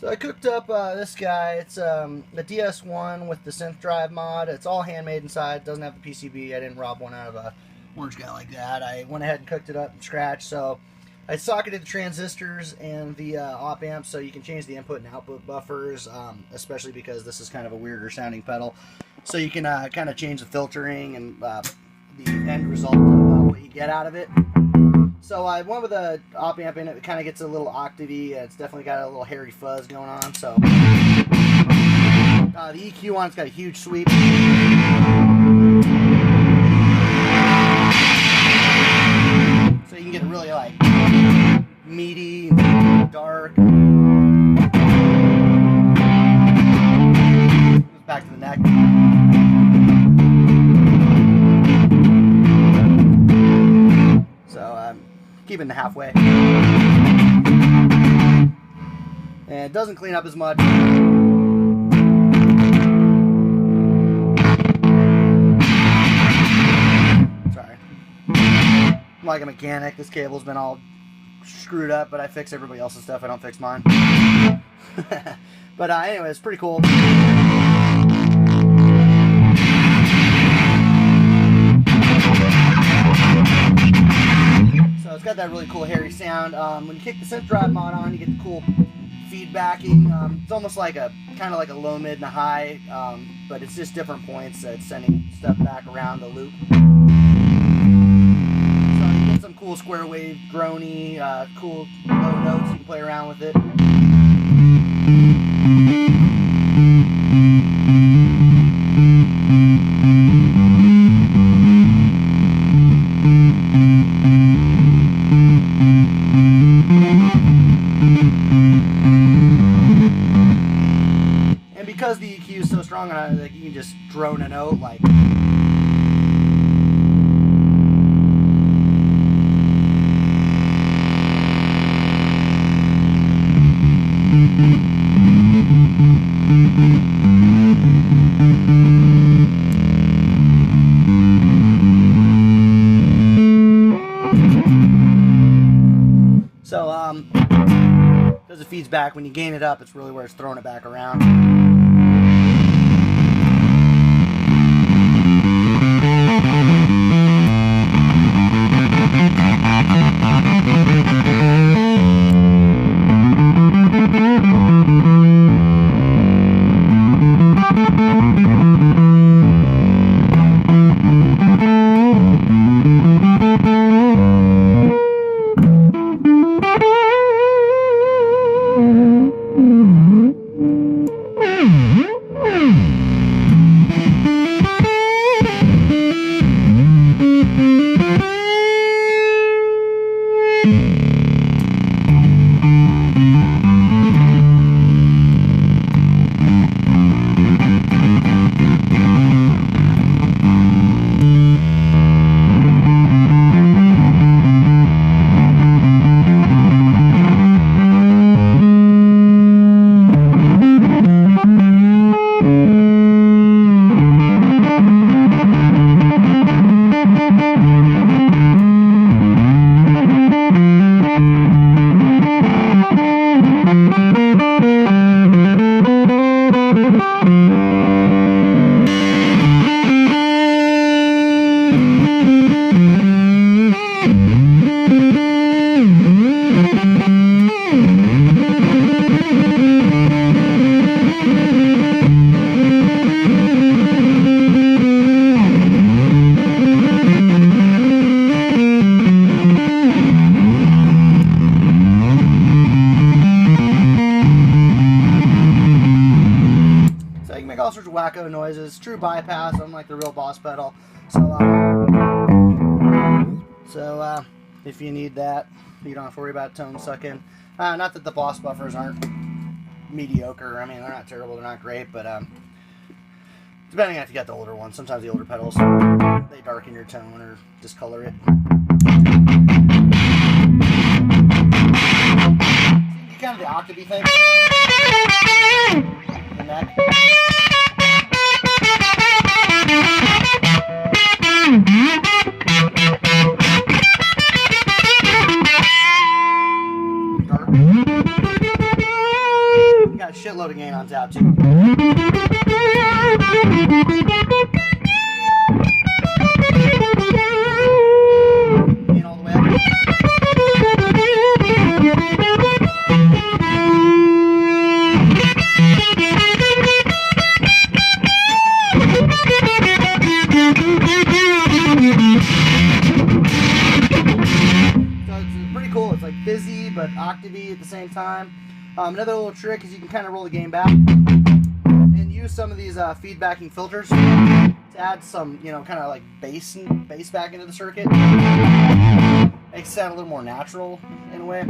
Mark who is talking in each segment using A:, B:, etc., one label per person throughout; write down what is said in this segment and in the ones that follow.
A: So I cooked up this guy. It's the DS1 with the Synth Drive mod. It's all handmade inside. It doesn't have the PCB. I didn't rob one out of a orange guy like that. I went ahead and cooked it up from scratch. So I socketed the transistors and the op amp so you can change the input and output buffers, especially because this is kind of a weirder sounding pedal. So you can kind of change the filtering and the end result of what you get out of it. So I went with a op amp in it. It kind of gets a little octavey. It's definitely got a little hairy fuzz going on. So the EQ on it's got a huge sweep. So you can get it really like meaty, dark. Back to the neck. Keeping it halfway. And it doesn't clean up as much. Sorry. I'm like a mechanic. This cable's been all screwed up, but I fix everybody else's stuff. I don't fix mine. But anyway, it's pretty cool. So it's got that really cool hairy sound. When you kick the Synth Drive mod on, you get the cool feedbacking. It's almost like kind of like a low, mid, and a high, but it's just different points. It's sending stuff back around the loop. So you get some cool square wave, groany, cool low notes. You can play around with it. Because the EQ is so strong on it, like, you can just drone a note like. So because it feeds back when you gain it up, it's really where it's throwing it back around. All sorts of wacko noises, true bypass, unlike the real Boss pedal. So if you need that, you don't have to worry about tone sucking. Not that the Boss buffers aren't mediocre. I mean, they're not terrible, they're not great, but depending on if you got the older ones, sometimes the older pedals, they darken your tone or discolor it. See, kind of the octavey thing. The neck. got a shitload of gain on tap too. Gain all the way up. So it's pretty cool. It's like busy but octavey at the same time. Another little trick is you can kind of roll the gain back and use some of these feedbacking filters to add some, you know, kind of like bass back into the circuit. Makes it sound a little more natural in a way.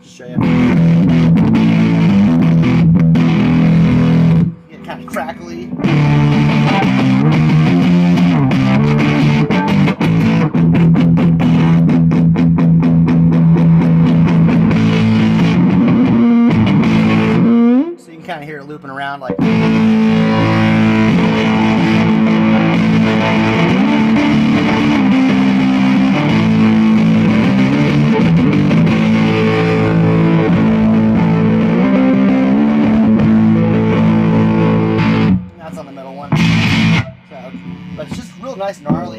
A: Just show you. Get kind of crackly. So you can kind of hear it looping around like. On the middle one, so, but it's just real nice gnarly.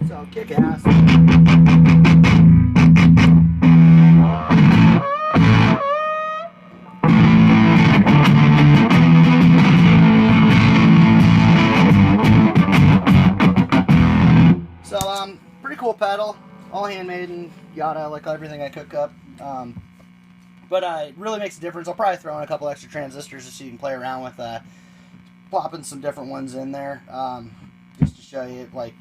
A: So kick ass. So, pretty cool pedal, all handmade and yada, like everything I cook up. But it really makes a difference. I'll probably throw in a couple extra transistors just so you can play around with plopping some different ones in there, just to show you, like,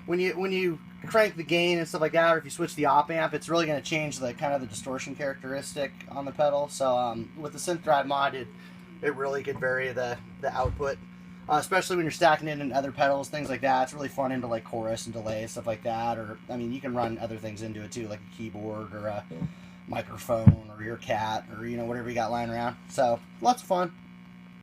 A: when you crank the gain and stuff like that, or if you switch the op amp, it's really going to change the kind of the distortion characteristic on the pedal. So, with the Synth Drive mod, it really could vary the output. Especially when you're stacking it in other pedals, things like that. It's really fun into like chorus and delay, stuff like that. Or, I mean, you can run other things into it too, like a keyboard or a microphone or your cat or, you know, whatever you got lying around. So, lots of fun.